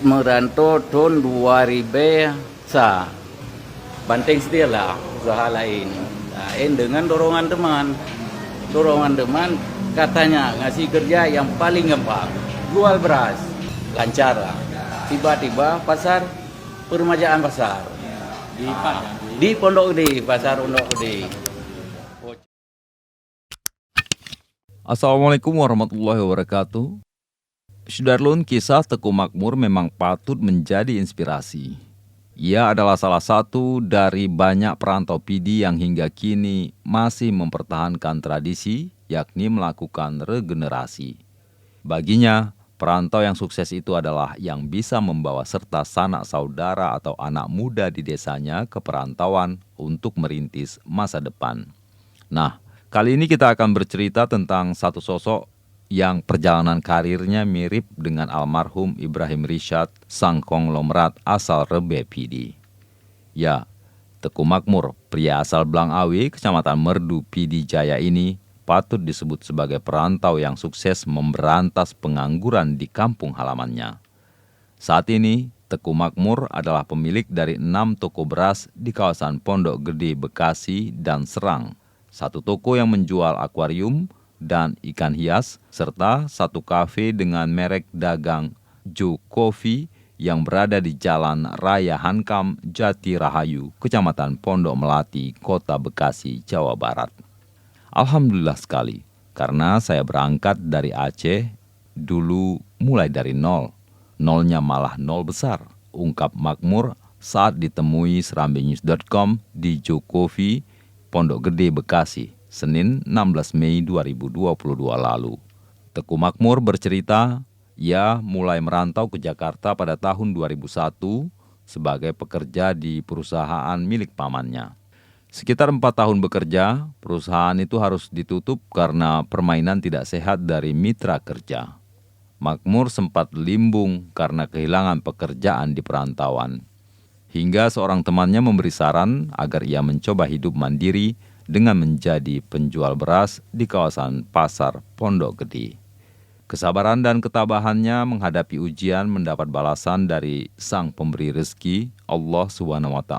merantau tahun 2000 sa banting setia lah usaha lain. Nah, dengan dorongan teman katanya ngasih kerja yang paling gampang, jual beras lancar lah. Tiba-tiba pasar permajaan pasar di Pondok Gede, pasar Pondok Gede. Assalamualaikum warahmatullahi wabarakatuh. Sudarlun, kisah Teku Makmur memang patut menjadi inspirasi. Ia adalah salah satu dari banyak perantau pidi yang hingga kini masih mempertahankan tradisi, yakni melakukan regenerasi. Baginya, perantau yang sukses itu adalah yang bisa membawa serta sanak saudara atau anak muda di desanya ke perantauan untuk merintis masa depan. Nah, kali ini kita akan bercerita tentang satu sosok yang perjalanan karirnya mirip dengan almarhum Ibrahim Rishad, sang konglomerat asal Rebe Pidi. Ya, Teku Makmur, pria asal Blangawi, Kecamatan Merdu, Pidi Jaya ini patut disebut sebagai perantau yang sukses memberantas pengangguran di kampung halamannya. Saat ini, Teku Makmur adalah pemilik dari 6 toko beras di kawasan Pondok Gede, Bekasi, dan Serang. 1 toko yang menjual akuarium dan ikan hias, serta 1 kafe dengan merek dagang Joe Coffee yang berada di Jalan Raya Hankam, Jati Rahayu, Kecamatan Pondok Melati, Kota Bekasi, Jawa Barat. Alhamdulillah sekali, karena saya berangkat dari Aceh, dulu mulai dari nol. Nolnya malah nol besar, ungkap Makmur saat ditemui serambinews.com di Joe Coffee, Pondok Gede, Bekasi, Senin 16 Mei 2022 lalu. Teku Makmur bercerita, ia mulai merantau ke Jakarta pada tahun 2001 sebagai pekerja di perusahaan milik pamannya. Sekitar 4 tahun bekerja, perusahaan itu harus ditutup karena permainan tidak sehat dari mitra kerja. Makmur sempat limbung karena kehilangan pekerjaan di perantauan. Hingga seorang temannya memberi saran agar ia mencoba hidup mandiri dengan menjadi penjual beras di kawasan Pasar Pondok Gede. Kesabaran dan ketabahannya menghadapi ujian mendapat balasan dari Sang Pemberi Rezeki, Allah SWT.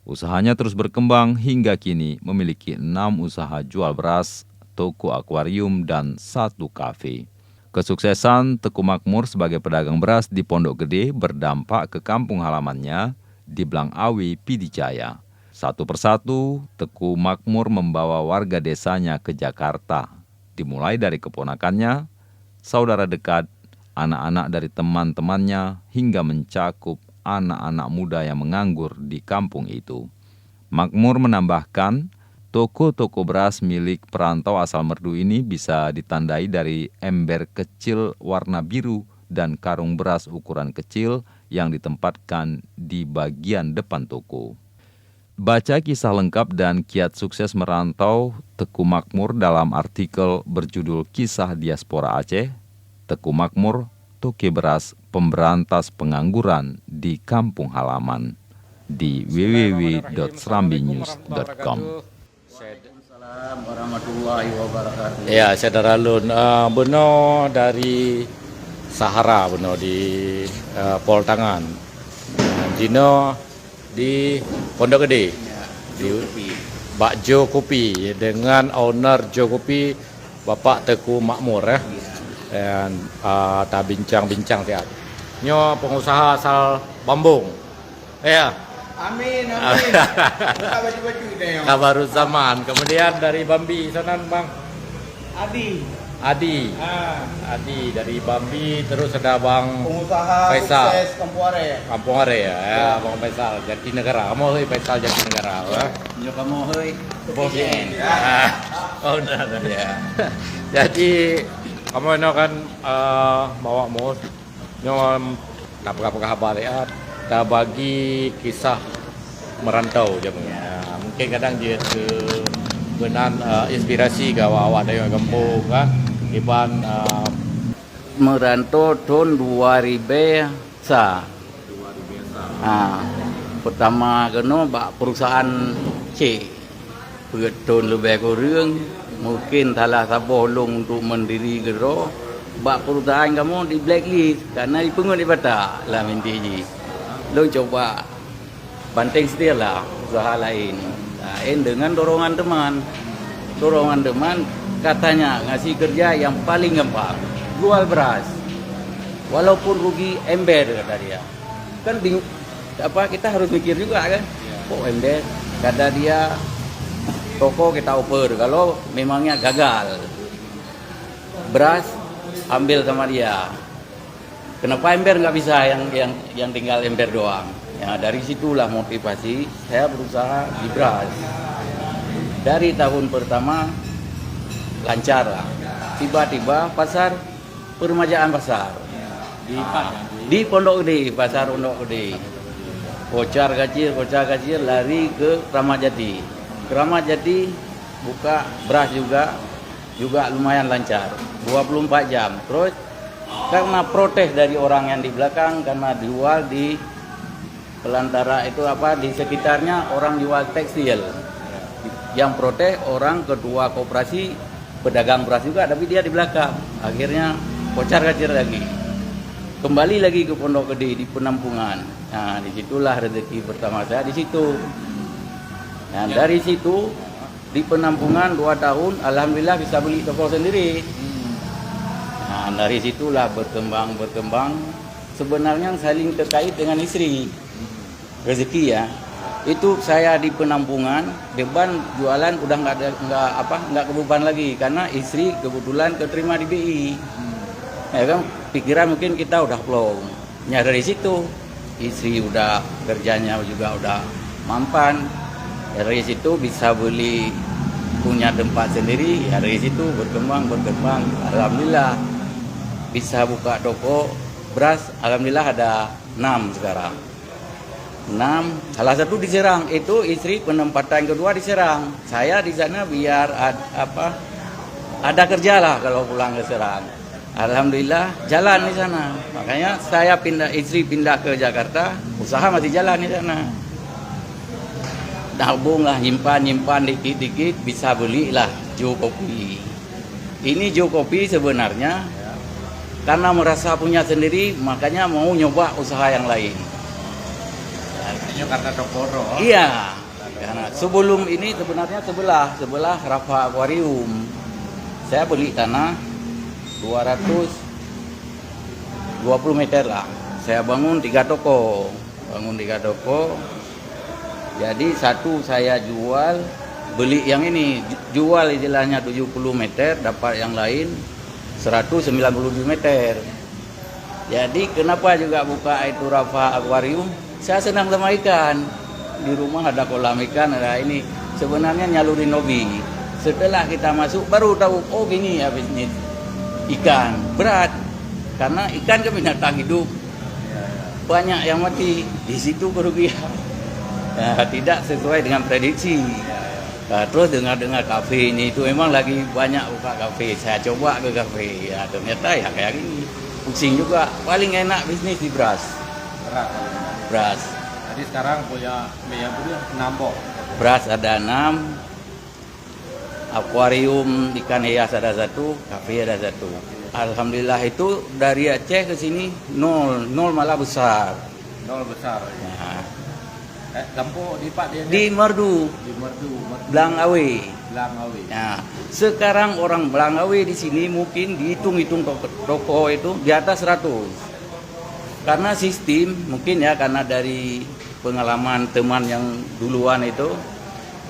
Usahanya terus berkembang hingga kini memiliki 6 usaha jual beras, toko akuarium, dan 1 kafe. Kesuksesan Teku Makmur sebagai pedagang beras di Pondok Gede berdampak ke kampung halamannya di Blangawi, Pidi Jaya. Satu persatu, Teku Makmur membawa warga desanya ke Jakarta, dimulai dari keponakannya, saudara dekat, anak-anak dari teman-temannya, hingga mencakup anak-anak muda yang menganggur di kampung itu. Makmur menambahkan, toko-toko beras milik perantau asal Merdu ini bisa ditandai dari ember kecil warna biru dan karung beras ukuran kecil yang ditempatkan di bagian depan toko. Baca kisah lengkap dan kiat sukses merantau Teku Makmur dalam artikel berjudul Kisah Diaspora Aceh, Teku Makmur, Toke Beras Pemberantas Pengangguran di Kampung Halaman, di www.serambinews.com. Assalamualaikum warahmatullahi wabarakatuh. Ya, saudara Lun, benar dari Sahara, benar di Pol Tangan, Dino di Pondok Gede, di Bak Joe Kopi dengan owner Joe Kopi, Bapak Teku Makmur ya. Dan tak bincang-bincang tiap. Nyo pengusaha asal Bambung. Ya. Amin, amin. Buka baju-baju deh. Kabaru zaman. Kemudian dari Bambi sana Bang Adi dari Bambi, terus ada Bang Pengusaha Faisal. sukses Kampung Are ya, Bang Faisal Jatinegara. Kamu heuy Faisal Jatinegara ya. Nyo kamu heuy Bosien. Oh udah ya. Jadi kamu ini kan bawa mus nyo tak kabar ya. Kita bagi kisah merantau jamnya. Mungkin kadang dia ke benan inspirasi ke awak dari kampung kan. Iban merantau tahun 2000 sa. Pertama kena bak perusahaan C. Tahun lebih kurang mungkin salah satu long untuk mendiri gero bak perusahaan kamu di blacklist karena dipungut di bata lah minti. Lo coba banting setir lah usaha lain. Nah, dengan dorongan teman katanya ngasih kerja yang paling gampang, jual beras. Walaupun rugi ember kata dia. Kan bingung kita harus mikir juga kan. Oh ember kata dia toko kita oper kalau memangnya gagal. Beras ambil sama dia. Kenapa ember nggak bisa yang tinggal ember doang? Ya dari situlah motivasi saya berusaha di beras. Dari tahun pertama lancar lah. Tiba-tiba permajaan pasar di Pondok Gede, pasar Pondok Gede. Kocar kacir lari ke Kramat Jati. Kramat Jati buka beras juga lumayan lancar, 24 jam. Terus karena protes dari orang yang di belakang karena dijual di pelantara itu di sekitarnya orang jual tekstil. Yang protes orang ketua koperasi pedagang beras juga tapi dia di belakang. Akhirnya kocar kacir lagi. Kembali lagi ke Pondok Gede di penampungan. Nah, disitulah rezeki pertama saya di situ. Nah, dari situ di penampungan 2 tahun, alhamdulillah bisa beli toko sendiri. Nah, dari situlah berkembang. Sebenarnya saling terkait dengan istri. Rezeki ya. Itu saya di penampungan, beban jualan udah nggak kebeban lagi karena istri kebetulan keterima di BI. Ya kan, pikiran mungkin kita udah plong. Ya dari situ istri udah kerjanya juga udah mampan. Ya, dari situ bisa punya tempat sendiri. Ya dari situ berkembang. Alhamdulillah bisa buka toko beras. Alhamdulillah ada 6 sekarang. 6, salah satu di Serang. Itu istri penempatan kedua di Serang. Saya di sana biar ada kerja lah kalau pulang ke Serang. Alhamdulillah jalan di sana. Makanya istri pindah ke Jakarta, usaha masih jalan di sana. Nabung lah, nyimpan dikit-dikit bisa belilah Jo Kopi. Ini Jo Kopi sebenarnya karena merasa punya sendiri, makanya mau nyoba usaha yang lain. Karena toko. Iya. Karena sebelum ini sebenarnya sebelah Rafa Aquarium. Saya beli tanah 220 meter lah. Saya bangun 3 toko. Jadi satu saya jual, beli yang ini, jual istilahnya 70 meter, dapat yang lain 197 meter. Jadi kenapa juga buka itu Rafa Aquarium? Saya senang sama ikan. Di rumah ada kolam ikan, ada ini. Sebenarnya nyalurin hobi. Setelah kita masuk baru tahu, oh gini ya bisnis ikan. Berat. Karena ikan kan binatang hidup. Banyak yang mati. Di situ kerugian. Ya, tidak sesuai dengan prediksi. Nah, terus dengar kafe ini itu memang lagi banyak buka kafe. Saya coba ke kafe. Ya, ternyata ya kayak gini. Pusing juga. Paling enak bisnis di beras. Beras. Jadi sekarang punya 6 Beras ada 6, akuarium ikan hias ada 1, kafe ada 1. Alhamdulillah itu dari Aceh ke sini 0 malah besar. 0 besar. Nah, Lampu di Pak dia. di Merdu, Belangawe. Nah, sekarang orang Belangawe di sini mungkin dihitung-hitung toko itu di atas 100. Karena sistem mungkin ya karena dari pengalaman teman yang duluan itu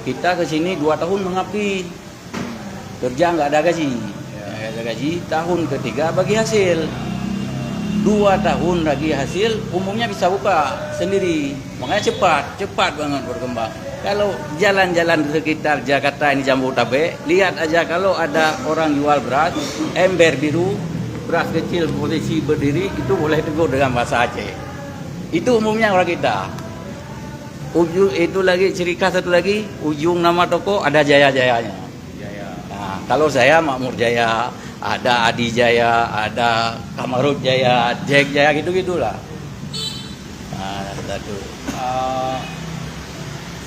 kita ke sini 2 tahun mengabdi kerja nggak ada gaji, tahun ketiga bagi hasil 2 tahun lagi hasil umumnya bisa buka sendiri, makanya cepat banget berkembang. Kalau jalan-jalan di sekitar Jakarta ini Jambutabek, lihat aja kalau ada orang jual beras ember biru, beras kecil posisi berdiri itu boleh tegur dengan bahasa Aceh. Itu umumnya orang kita. Ujung itu lagi ciri khas satu lagi, ujung nama toko ada Jaya-Jayanya. Nah, kalau saya Makmur Jaya, ada Adi Jaya, ada Kamarut Jaya, Jack Jaya gitu-gitulah. Nah, satu.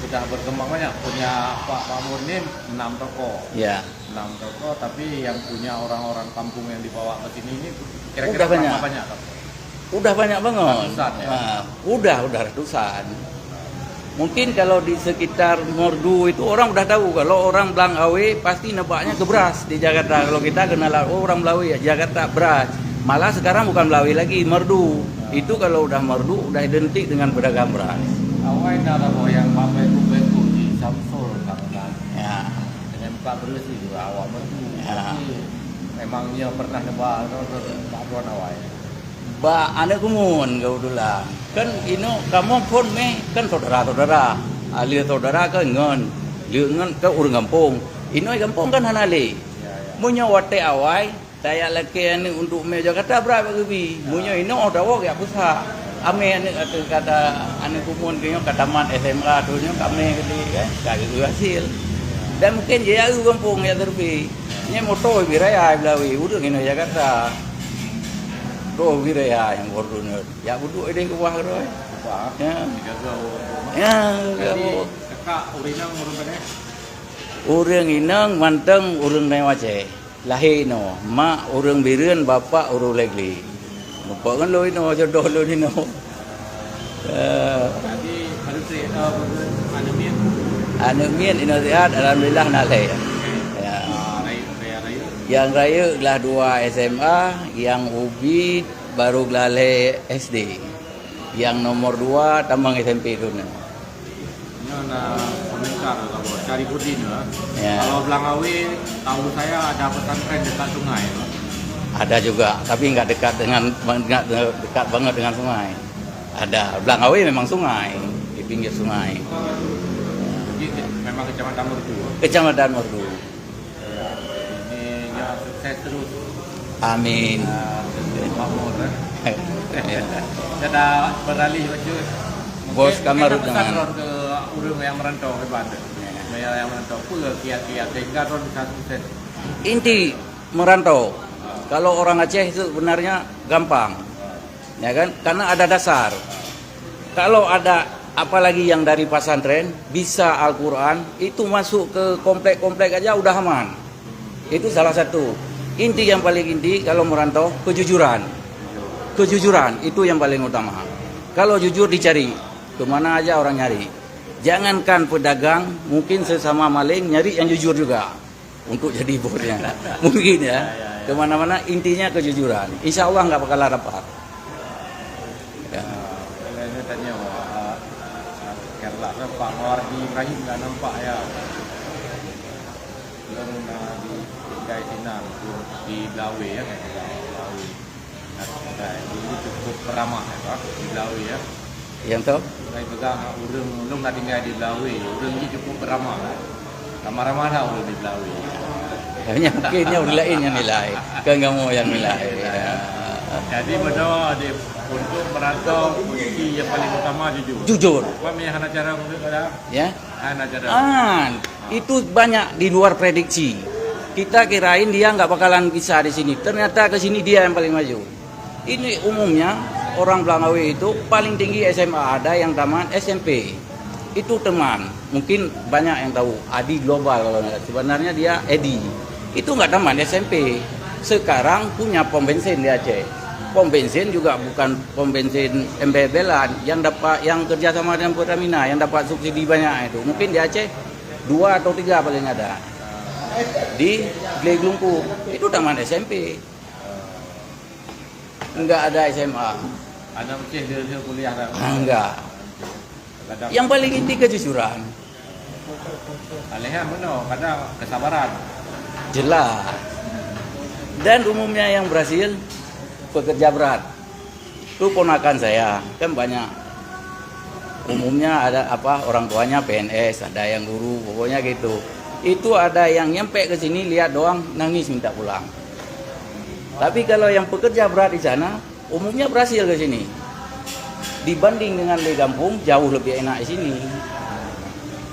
sudah berkembang banyak. Punya Pak Makmur ini 6 toko. Ya. 6 toko, tapi yang punya orang-orang kampung yang dibawa ke sini ini Udah kira-kira banyak. berapa banyak? Kak? Udah banyak banget. Ratusan ya? Nah, udah ratusan. Mungkin kalau di sekitar Merdu itu orang udah tahu kalau orang Belangawe pasti nebaknya ke beras di Jakarta. Kalau kita kenal orang Belawi ya Jakarta beras. Malah sekarang bukan Belawi lagi, Merdu. Itu kalau udah Merdu udah identik dengan pedagang beras. Awalnya ada yang beku-beku di Samsul karena Ya. dengan Pak Berlesi juga awal Merdu. Ya. Tapi memangnya pernah nebak Pak Tuan awal. Ba ane kumun kau dulang. Kan ino kamu pun me kan saudara-saudara. Ali saudara ke ngon. Ngon ke urang kampung. Ino kampung kan hanale. Munyo wate awai saya laki ane untuk me Jakarta berapa kebi. Munyo ino oda wok ya pusat. Ame ane kata ane kumun kinyo kataman SMA tu nyo kami kali kan kagak hasil. Dan mungkin dia kampung ya terbi. Nya moto biraya Belawi udah ino Jakarta. Doh wiraya yang bordunnya, ya budu ada ke bawah roy. Pak, Ya, jaga ya, Jadi kamu. kakak urinang urang kene. Urang inang manteng urang newace. Lahir no, mak urang bireun, bapak urang legli. Bapak kan lo ino jodoh lo ino. Jadi harus pandemi Anu mien ino sehat, alhamdulillah nalai. Ya. raya. Yang raya gelah 2 SMA, yang ubi baru gelale SD. Yang nomor 2 tambang SMP itu. Ini ada komentar kalau cari Budin Ya. Kalau Belangawi tahu saya ada pesantren dekat sungai. Ada juga, tapi nggak dekat dekat banget dengan sungai. Ada, Belangawi memang sungai, di pinggir sungai. Jadi memang kecamatan Merdu. Kecamatan Merdu. Ini ya sukses terus. Amin. Makmur. Ya. Sudah beralih baju. Bos kamar pesan dengan- ron ke urang yang merantau ke Bandung. Yang merantau pula kiat-kiat sehingga ron bisa sukses. Inti merantau. Kalau orang Aceh itu sebenarnya gampang, ya kan? Karena ada dasar. Kalau ada apalagi yang dari pesantren bisa Al-Quran itu masuk ke komplek-komplek aja udah aman. Itu salah satu. Inti yang paling inti kalau merantau kejujuran. Kejujuran itu yang paling utama. Kalau jujur dicari, kemana aja orang nyari. Jangankan pedagang, mungkin sesama maling nyari yang jujur juga untuk jadi bosnya. Mungkin ya. Kemana-mana intinya kejujuran. Insya Allah nggak bakal dapat. Ya. Ini tanya Kerala Pak Mawardi Ibrahim nggak nampak ya. Belum di Gai Sinar di Belawi ya kayak Belawi. Ini cukup ramah ya Pak di Belawi ya. Yang tahu? Saya pegang urang belum nggak tinggal di Belawi. Urang ini cukup ramah. Ramah-ramah lah urang di Belawi. Hanya mungkinnya udah lain yang nilai. Kan nggak mau yang nilai. Ya. Jadi benar untuk merantau kunci yang paling utama jujur. Jujur. Apa yang hana cara untuk ada? Ya. Hana cara. Itu banyak di luar prediksi. Kita kirain dia nggak bakalan bisa di sini. Ternyata ke sini dia yang paling maju. Ini umumnya orang Belangawi itu paling tinggi SMA, ada yang taman SMP. Itu teman. Mungkin banyak yang tahu Adi Global kalau nggak. Sebenarnya dia Edi. Itu nggak taman SMP. Sekarang punya pom bensin di Aceh. Pom bensin juga bukan pom bensin embel-embelan yang kerja sama dengan Pertamina yang dapat subsidi banyak itu. Mungkin di Aceh 2 atau 3 paling ada. Di Gleglungku itu taman SMP. Enggak ada SMA. Ada mesti dia kuliah dah. Enggak. Kadang Yang paling inti kejujuran. alehan benar, kadang kesabaran. Jelas. Dan umumnya yang berhasil pekerja berat. Itu ponakan saya, kan banyak. Umumnya ada orang tuanya PNS, ada yang guru, pokoknya gitu. Itu ada yang nyampe ke sini lihat doang nangis minta pulang. Tapi kalau yang pekerja berat di sana umumnya berhasil ke sini. Dibanding dengan di kampung jauh lebih enak di sini.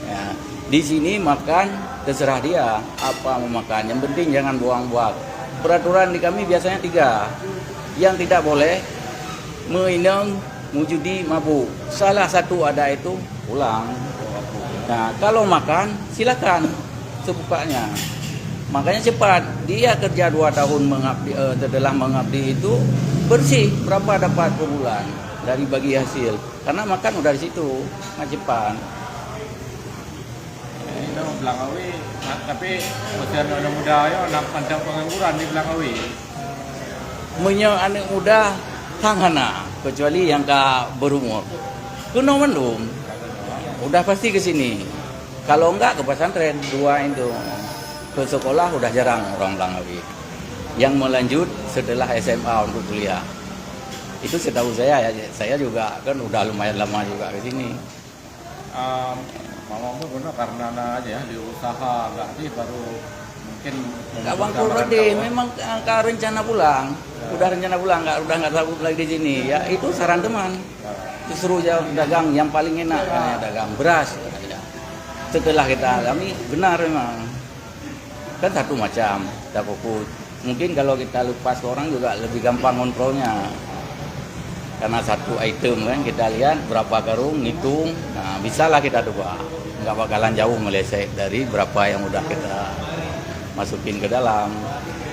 Ya, di sini makan terserah dia apa mau makan. Yang penting jangan buang-buang. Peraturan di kami biasanya 3. Yang tidak boleh minum, judi, mabuk. Salah satu ada itu pulang. Nah, kalau makan silakan sebukanya. Makanya cepat. Dia kerja 2 tahun mengabdi, setelah mengabdi itu bersih berapa dapat per bulan dari bagi hasil. Karena makan udah di situ, cepat. Itu Belangawi, tapi usia anak muda ya anak pandang pengangguran di Belangawi. Anak muda tanghana kecuali yang berumur. Kuno mendung. Udah pasti ke sini. Kalau enggak ke pesantren 2 itu. Ke sekolah udah jarang orang Belangawi. Yang melanjut setelah SMA untuk kuliah. Itu setahu saya ya. Saya juga kan udah lumayan lama juga ke sini. Mamamu benar karena aja ya di usaha nggak sih baru mungkin Nggak bangkrut berarti, memang rencana pulang. Udah rencana pulang, nggak sanggup lagi di sini. Ya itu saran teman. Disuruh dagang yang paling enak dagang beras. Setelah kita alami benar memang. Kan satu macam, tak fokus. Mungkin kalau kita lepas ke orang juga lebih gampang kontrolnya. Karena satu item kan kita lihat berapa karung, ngitung, nah bisalah kita coba. Nggak bakalan jauh meleset dari berapa yang udah kita masukin ke dalam.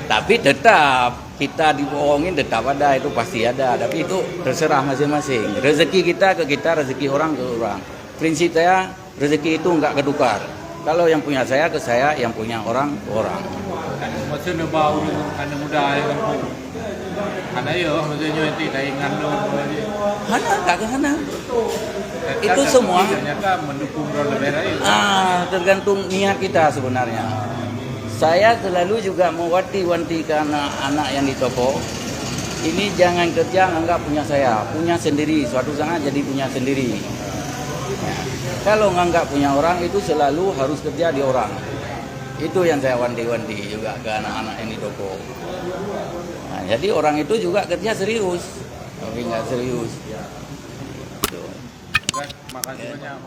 Tapi tetap kita dibohongin tetap ada, itu pasti ada. Tapi itu terserah masing-masing. Rezeki kita ke kita, rezeki orang ke orang. Prinsip saya rezeki itu nggak kedukar. Kalau yang punya saya ke saya, yang punya orang ke orang. Maksudnya bau anak muda yang kampung. Karena ya maksudnya itu taingan lo. Hana nggak ke sana. Itu semua. Ternyata mendukung Roller itu. Tergantung niat kita sebenarnya. Saya selalu juga mewanti-wanti ke anak-anak yang di toko. Ini jangan kerja nganggap punya saya, punya sendiri. Suatu saat jadi punya sendiri. Kalau nganggap punya orang itu selalu harus kerja di orang. Itu yang saya wanti-wanti juga ke anak-anak yang di toko. Nah, jadi orang itu juga kerja serius, tapi nggak serius. Makasih banyak.